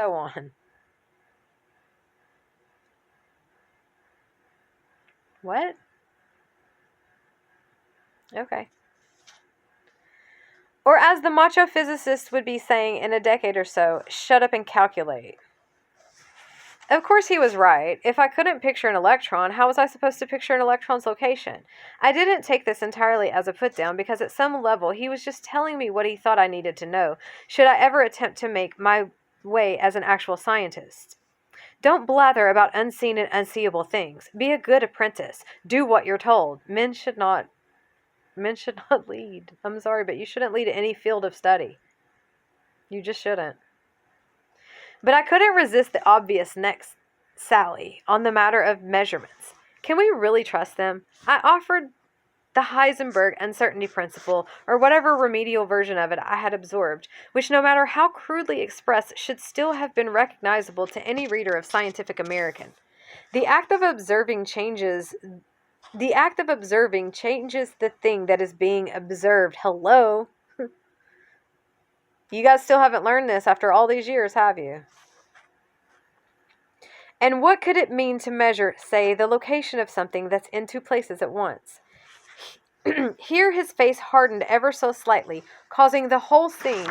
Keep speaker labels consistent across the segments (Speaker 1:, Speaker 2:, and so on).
Speaker 1: so on. What? Okay. Or as the macho physicist would be saying in a decade or so, shut up and calculate. Of course he was right. If I couldn't picture an electron, how was I supposed to picture an electron's location? I didn't take this entirely as a put-down because at some level he was just telling me what he thought I needed to know, should I ever attempt to make my way as an actual scientist. Don't blather about unseen and unseeable things. Be a good apprentice. Do what you're told. Men should not lead. I'm sorry, but you shouldn't lead any field of study. You just shouldn't. But I couldn't resist the obvious next sally on the matter of measurements. Can we really trust them? I offered the Heisenberg uncertainty principle, or whatever remedial version of it I had absorbed, which no matter how crudely expressed should still have been recognizable to any reader of Scientific American. The act of observing changes the thing that is being observed. Hello? You guys still haven't learned this after all these years, have you? And what could it mean to measure, say, the location of something that's in two places at once? Here his face hardened ever so slightly, causing the whole scene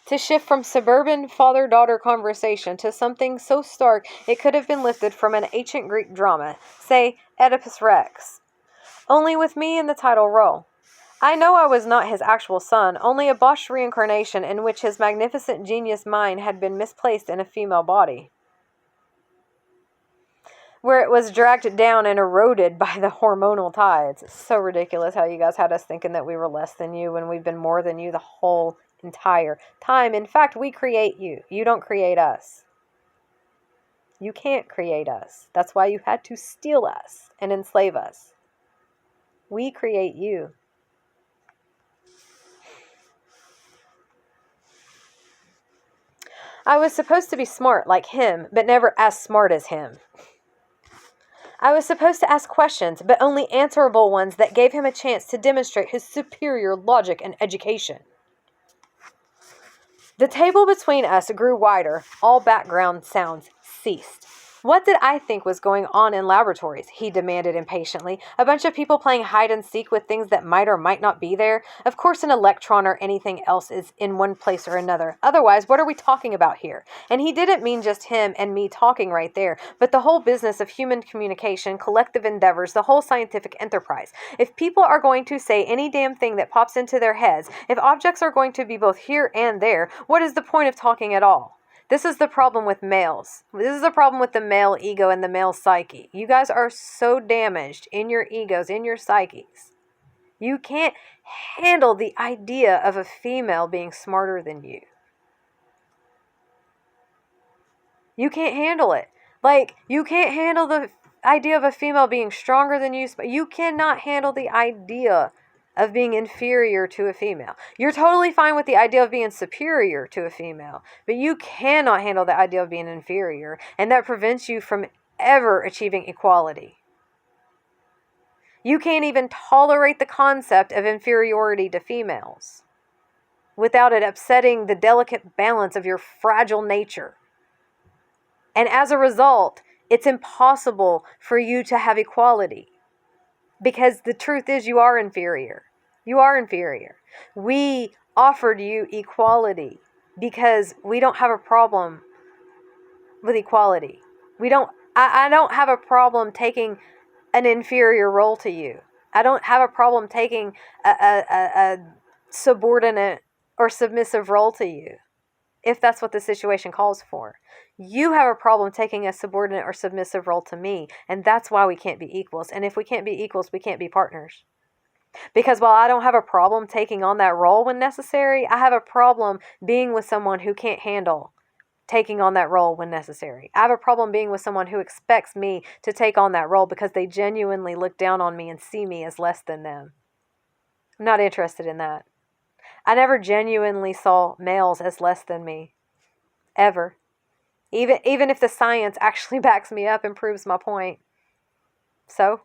Speaker 1: to shift from suburban father-daughter conversation to something so stark it could have been lifted from an ancient Greek drama, say Oedipus Rex, only with me in the title role. I know I was not his actual son, only a botched reincarnation in which his magnificent genius mind had been misplaced in a female body, where it was dragged down and eroded by the hormonal tides. It's so ridiculous how you guys had us thinking that we were less than you when we've been more than you the whole entire time. In fact, we create you. You don't create us. You can't create us. That's why you had to steal us and enslave us. We create you. I was supposed to be smart like him, but never as smart as him. I was supposed to ask questions, but only answerable ones that gave him a chance to demonstrate his superior logic and education. The table between us grew wider. All background sounds ceased. What did I think was going on in laboratories? He demanded impatiently. A bunch of people playing hide and seek with things that might or might not be there? Of course an electron or anything else is in one place or another. Otherwise, what are we talking about here? And he didn't mean just him and me talking right there, but the whole business of human communication, collective endeavors, the whole scientific enterprise. If people are going to say any damn thing that pops into their heads, if objects are going to be both here and there, what is the point of talking at all? This is the problem with males. This is the problem with the male ego and the male psyche. You guys are so damaged in your egos, in your psyches. You can't handle the idea of a female being smarter than you. You can't handle it. Like, you can't handle the idea of a female being stronger than you. You cannot handle the idea of being inferior to a female. You're totally fine with the idea of being superior to a female, but you cannot handle the idea of being inferior, and that prevents you from ever achieving equality. You can't even tolerate the concept of inferiority to females without it upsetting the delicate balance of your fragile nature. And as a result, it's impossible for you to have equality, because the truth is you are inferior. You are inferior. We offered you equality because we don't have a problem with equality. I don't have a problem taking an inferior role to you. I don't have a problem taking a subordinate or submissive role to you, if that's what the situation calls for. You have a problem taking a subordinate or submissive role to me, and that's why we can't be equals. And if we can't be equals, we can't be partners. Because while I don't have a problem taking on that role when necessary, I have a problem being with someone who can't handle taking on that role when necessary. I have a problem being with someone who expects me to take on that role because they genuinely look down on me and see me as less than them. I'm not interested in that. I never genuinely saw males as less than me. Ever. Even if the science actually backs me up and proves my point. So,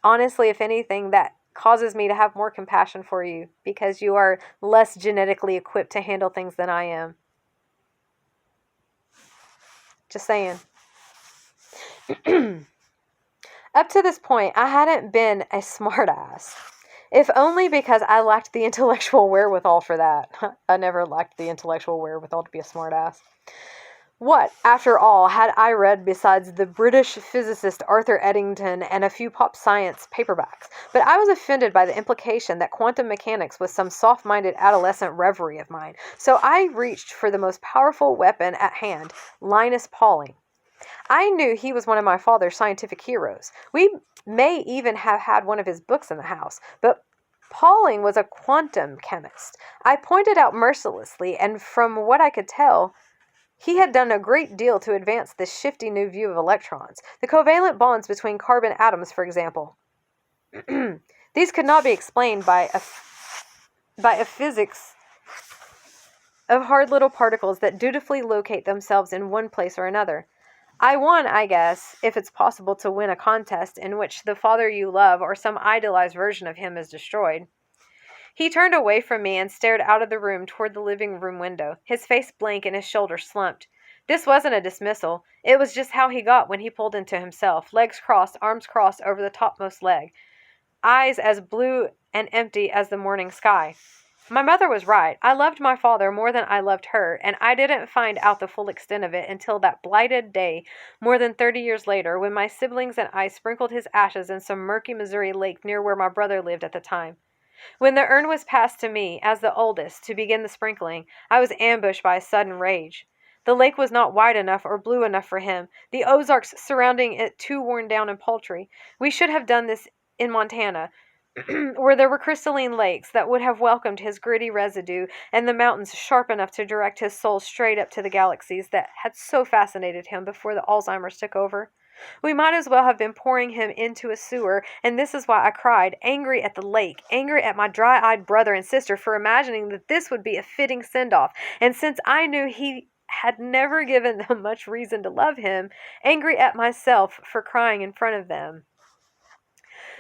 Speaker 1: honestly, if anything, that causes me to have more compassion for you because you are less genetically equipped to handle things than I am. Just saying. Up to this point, I hadn't been a smartass. If only because I lacked the intellectual wherewithal for that. I never lacked the intellectual wherewithal to be a smartass. What, after all, had I read besides the British physicist Arthur Eddington and a few pop science paperbacks? But I was offended by the implication that quantum mechanics was some soft-minded adolescent reverie of mine. So I reached for the most powerful weapon at hand, Linus Pauling. I knew he was one of my father's scientific heroes. We may even have had one of his books in the house, but Pauling was a quantum chemist. I pointed out mercilessly, and from what I could tell, he had done a great deal to advance this shifty new view of electrons. The covalent bonds between carbon atoms, for example. These could not be explained by a physics of hard little particles that dutifully locate themselves in one place or another. I won, I guess, if it's possible to win a contest in which the father you love or some idealized version of him is destroyed. He turned away from me and stared out of the room toward the living room window, his face blank and his shoulders slumped. This wasn't a dismissal. It was just how he got when he pulled into himself, legs crossed, arms crossed over the topmost leg, eyes as blue and empty as the morning sky. My mother was right. I loved my father more than I loved her, and I didn't find out the full extent of it until that blighted day, more than 30 years later, when my siblings and I sprinkled his ashes in some murky Missouri lake near where my brother lived at the time. When the urn was passed to me, as the oldest, to begin the sprinkling, I was ambushed by a sudden rage. The lake was not wide enough or blue enough for him, the Ozarks surrounding it too worn down and paltry. We should have done this in Montana, where there were crystalline lakes that would have welcomed his gritty residue, and the mountains sharp enough to direct his soul straight up to the galaxies that had so fascinated him before the Alzheimer's took over. We might as well have been pouring him into a sewer, and this is why I cried, angry at the lake, angry at my dry-eyed brother and sister for imagining that this would be a fitting send-off, and since I knew he had never given them much reason to love him, angry at myself for crying in front of them.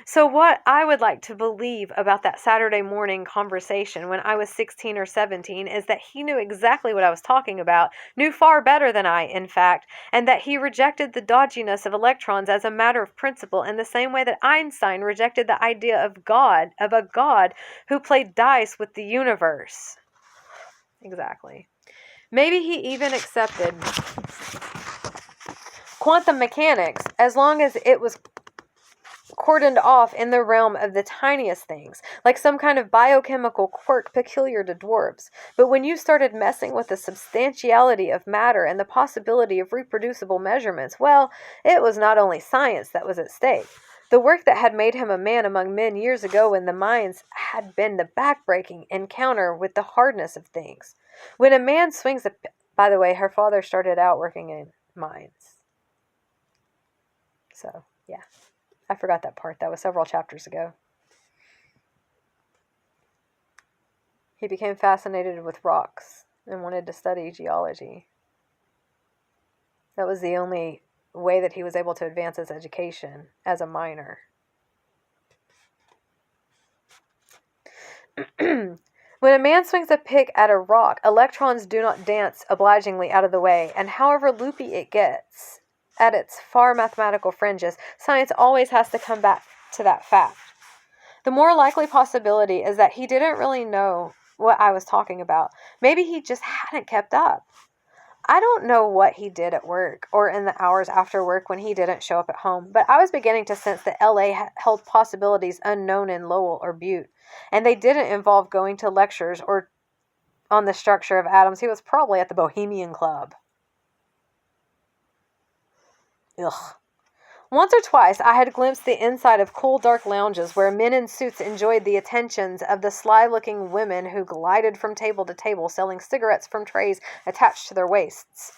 Speaker 1: So what I would like to believe about that Saturday morning conversation when I was 16 or 17 is that he knew exactly what I was talking about, knew far better than I, in fact, and that he rejected the dodginess of electrons as a matter of principle in the same way that Einstein rejected the idea of a God who played dice with the universe. Exactly. Maybe he even accepted quantum mechanics as long as it was cordoned off in the realm of the tiniest things, like some kind of biochemical quirk peculiar to dwarves. But when you started messing with the substantiality of matter and the possibility of reproducible measurements, well, it was not only science that was at stake. The work that had made him a man among men years ago when the mines had been the back-breaking encounter with the hardness of things. When a man swings a... By the way, her father started out working in mines. So, yeah. I forgot that part. That was several chapters ago. He became fascinated with rocks and wanted to study geology. That was the only way that he was able to advance his education as a miner. When a man swings a pick at a rock, electrons do not dance obligingly out of the way, and however loopy it gets at its far mathematical fringes, science always has to come back to that fact. The more likely possibility is that he didn't really know what I was talking about. Maybe he just hadn't kept up. I don't know what he did at work or in the hours after work when he didn't show up at home, but I was beginning to sense that LA held possibilities unknown in Lowell or Butte, and they didn't involve going to lectures or on the structure of atoms. He was probably at the Bohemian Club. Ugh. Once or twice I had glimpsed the inside of cool, dark lounges where men in suits enjoyed the attentions of the sly-looking women who glided from table to table selling cigarettes from trays attached to their waists.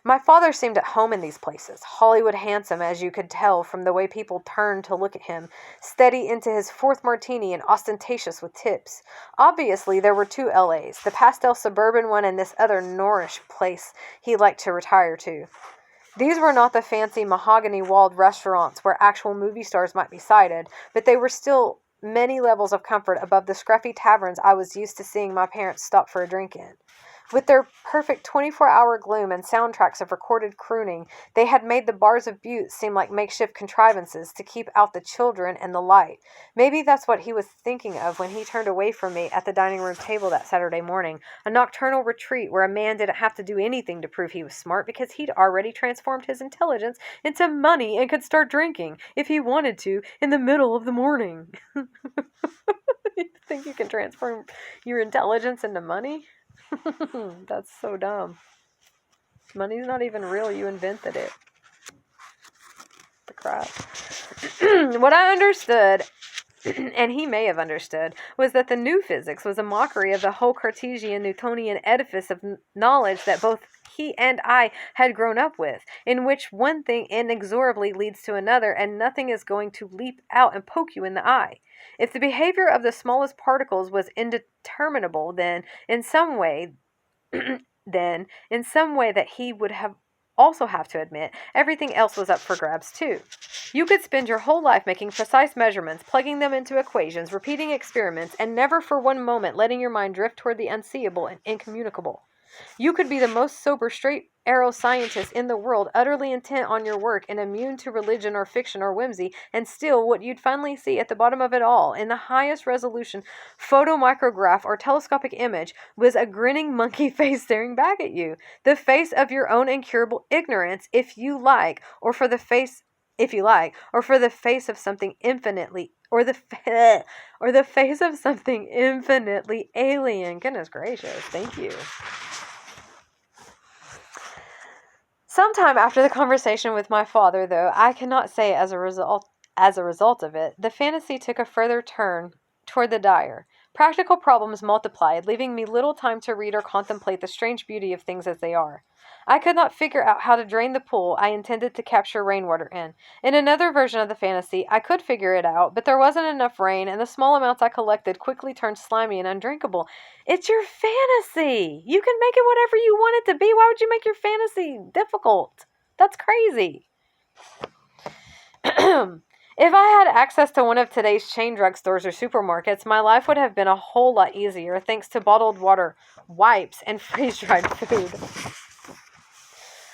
Speaker 1: My father seemed at home in these places, Hollywood handsome as you could tell from the way people turned to look at him, steady into his fourth martini and ostentatious with tips. Obviously there were two LAs, the pastel suburban one and this other Norrish place he liked to retire to. These were not the fancy mahogany-walled restaurants where actual movie stars might be sighted, but they were still many levels of comfort above the scruffy taverns I was used to seeing my parents stop for a drink in. With their perfect 24-hour gloom and soundtracks of recorded crooning, they had made the bars of Butte seem like makeshift contrivances to keep out the children and the light. Maybe that's what he was thinking of when he turned away from me at the dining room table that Saturday morning, a nocturnal retreat where a man didn't have to do anything to prove he was smart because he'd already transformed his intelligence into money and could start drinking, if he wanted to, in the middle of the morning. You think you can transform your intelligence into money? That's so dumb. Money's not even real. You invented it. The crap. What I understood, and he may have understood, was that the new physics was a mockery of the whole Cartesian Newtonian edifice of knowledge that both he and I had grown up with, in which one thing inexorably leads to another, and nothing is going to leap out and poke you in the eye. If the behavior of the smallest particles was indeterminable, then in some way that he would also have to admit, everything else was up for grabs too. You could spend your whole life making precise measurements, plugging them into equations, repeating experiments, and never for one moment letting your mind drift toward the unseeable and incommunicable. You could be the most sober, straight-arrow scientist in the world, utterly intent on your work and immune to religion or fiction or whimsy, and still what you'd finally see at the bottom of it all, in the highest resolution photomicrograph or telescopic image, was a grinning monkey face staring back at you. The face of your own incurable ignorance, if you like, or for the face of something infinitely or the face of something infinitely alien. Goodness gracious, thank you. Sometime after the conversation with my father, though I cannot say as a result of it, the fantasy took a further turn toward the dire. Practical problems multiplied, leaving me little time to read or contemplate the strange beauty of things as they are. I could not figure out how to drain the pool I intended to capture rainwater in. In another version of the fantasy, I could figure it out, but there wasn't enough rain, and the small amounts I collected quickly turned slimy and undrinkable. It's your fantasy! You can make it whatever you want it to be. Why would you make your fantasy difficult? That's crazy. If I had access to one of today's chain drugstores or supermarkets, my life would have been a whole lot easier, thanks to bottled water, wipes, and freeze-dried food.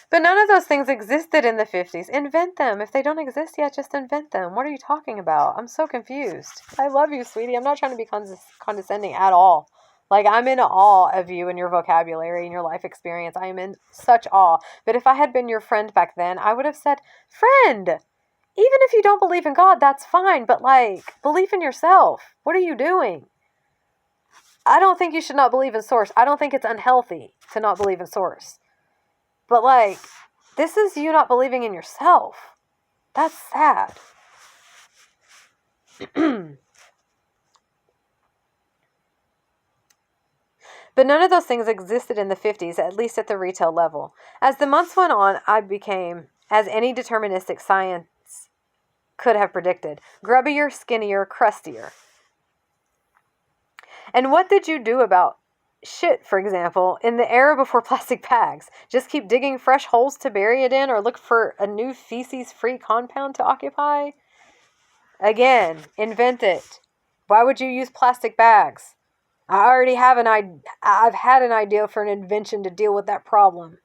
Speaker 1: But none of those things existed in the 50s. Invent them. If they don't exist yet, just invent them. What are you talking about? I'm so confused. I love you, sweetie. I'm not trying to be condescending at all. Like, I'm in awe of you and your vocabulary and your life experience. I am in such awe. But if I had been your friend back then, I would have said, friend, even if you don't believe in God, that's fine. But, believe in yourself. What are you doing? I don't think you should not believe in Source. I don't think it's unhealthy to not believe in Source. But, this is you not believing in yourself. That's sad. But none of those things existed in the 50s, at least at the retail level. As the months went on, I became, as any deterministic science could have predicted, grubbier, skinnier, crustier. And what did you do about shit, for example, in the era before plastic bags? Just keep digging fresh holes to bury it in, or look for a new feces-free compound to occupy? Again, invent it. Why would you use plastic bags? I've had an idea for an invention to deal with that problem.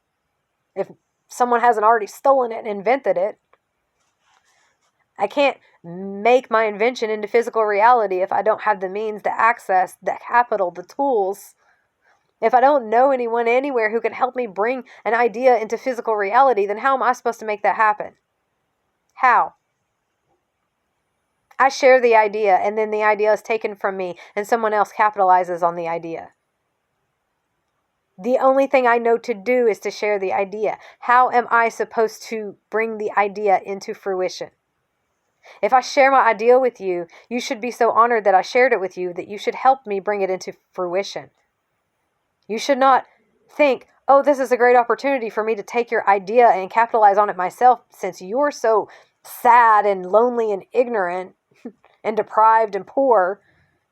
Speaker 1: If someone hasn't already stolen it and invented it, I can't make my invention into physical reality if I don't have the means, the access, the capital, the tools. If I don't know anyone anywhere who can help me bring an idea into physical reality, then how am I supposed to make that happen? How? I share the idea, and then the idea is taken from me, and someone else capitalizes on the idea. The only thing I know to do is to share the idea. How am I supposed to bring the idea into fruition? If I share my idea with you, you should be so honored that I shared it with you that you should help me bring it into fruition. You should not think, oh, this is a great opportunity for me to take your idea and capitalize on it myself, since you're so sad and lonely and ignorant and deprived and poor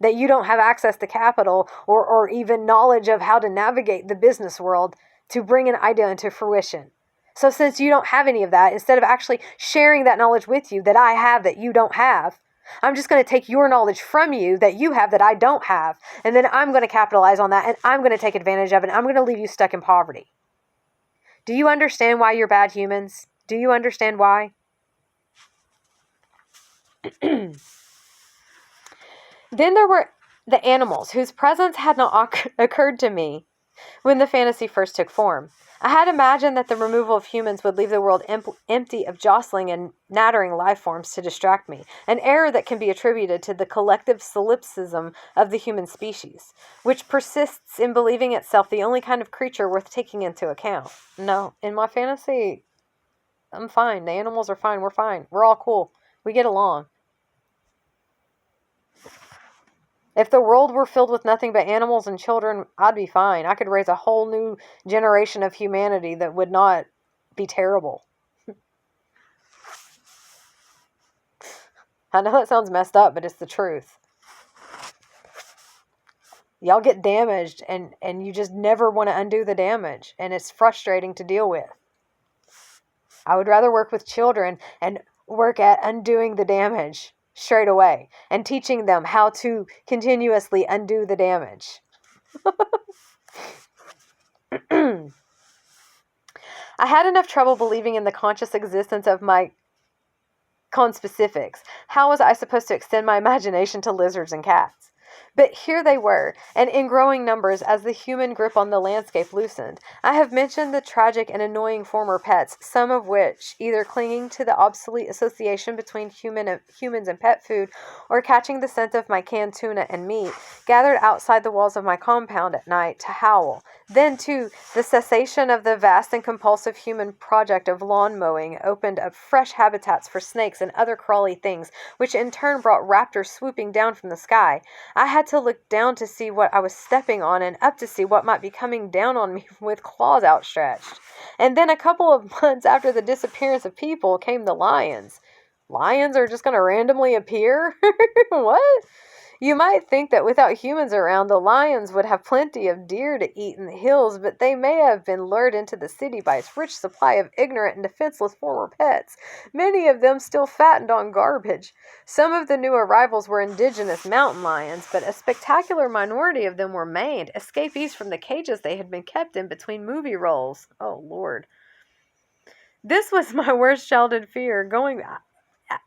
Speaker 1: that you don't have access to capital or even knowledge of how to navigate the business world to bring an idea into fruition. So since you don't have any of that, instead of actually sharing that knowledge with you that I have that you don't have, I'm just going to take your knowledge from you that you have that I don't have. And then I'm going to capitalize on that and I'm going to take advantage of it. And I'm going to leave you stuck in poverty. Do you understand why you're bad humans? Do you understand why? Then there were the animals whose presence had not occurred to me when the fantasy first took form. I had imagined that the removal of humans would leave the world empty of jostling and nattering life forms to distract me, an error that can be attributed to the collective solipsism of the human species, which persists in believing itself the only kind of creature worth taking into account. No, in my fantasy, I'm fine. The animals are fine. We're fine. We're all cool. We get along. If the world were filled with nothing but animals and children, I'd be fine. I could raise a whole new generation of humanity that would not be terrible. I know that sounds messed up, but it's the truth. Y'all get damaged and you just never want to undo the damage. And it's frustrating to deal with. I would rather work with children and work at undoing the damage straight away and teaching them how to continuously undo the damage. I had enough trouble believing in the conscious existence of my conspecifics. How was I supposed to extend my imagination to lizards and cats? But here they were, and in growing numbers as the human grip on the landscape loosened. I have mentioned the tragic and annoying former pets, some of which, either clinging to the obsolete association between humans and pet food, or catching the scent of my canned tuna and meat, gathered outside the walls of my compound at night to howl. Then, too, the cessation of the vast and compulsive human project of lawn mowing opened up fresh habitats for snakes and other crawly things, which in turn brought raptors swooping down from the sky. I had to look down to see what I was stepping on and up to see what might be coming down on me with claws outstretched. And then a couple of months after the disappearance of people came the lions. Lions are just going to randomly appear? What? You might think that without humans around, the lions would have plenty of deer to eat in the hills, but they may have been lured into the city by its rich supply of ignorant and defenseless former pets, many of them still fattened on garbage. Some of the new arrivals were indigenous mountain lions, but a spectacular minority of them were maned, escapees from the cages they had been kept in between movie roles. Oh, Lord. This was my worst childhood fear,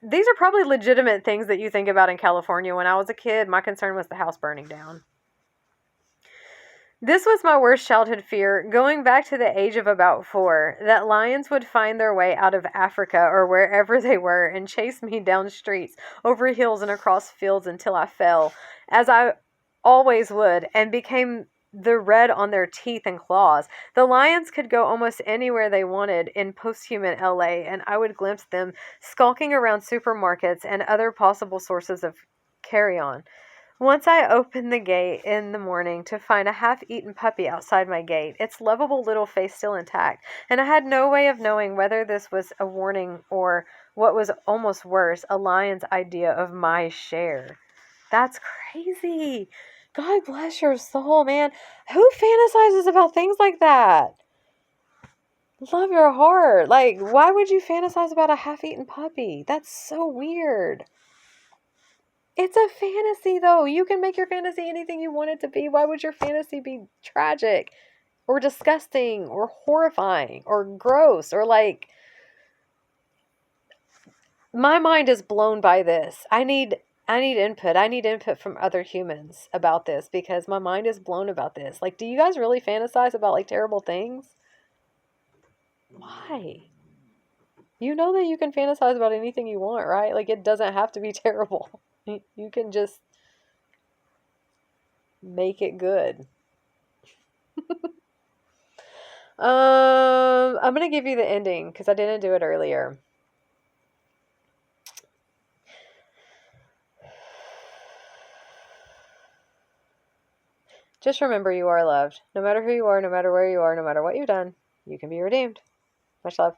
Speaker 1: these are probably legitimate things that you think about in California. When I was a kid, my concern was the house burning down. This was my worst childhood fear, going back to the age of about 4, that lions would find their way out of Africa or wherever they were and chase me down streets, over hills and across fields until I fell, as I always would, and became the red on their teeth and claws. The lions could go almost anywhere they wanted in post-human LA, and I would glimpse them skulking around supermarkets and other possible sources of carrion. Once I opened the gate in the morning to find a half-eaten puppy outside my gate, its lovable little face still intact, and I had no way of knowing whether this was a warning or, what was almost worse, a lion's idea of my share. That's crazy. God bless your soul, man. Who fantasizes about things like that? Love your heart. Like, why would you fantasize about a half-eaten puppy? That's so weird. It's a fantasy, though. You can make your fantasy anything you want it to be. Why would your fantasy be tragic or disgusting or horrifying or gross or like... My mind is blown by this. I need input. I need input from other humans about this because my mind is blown about this. Like, do you guys really fantasize about like terrible things? Why? You know that you can fantasize about anything you want, right? Like, it doesn't have to be terrible. You can just make it good. I'm going to give you the ending because I didn't do it earlier. Just remember you are loved. No matter who you are, no matter where you are, no matter what you've done, you can be redeemed. Much love.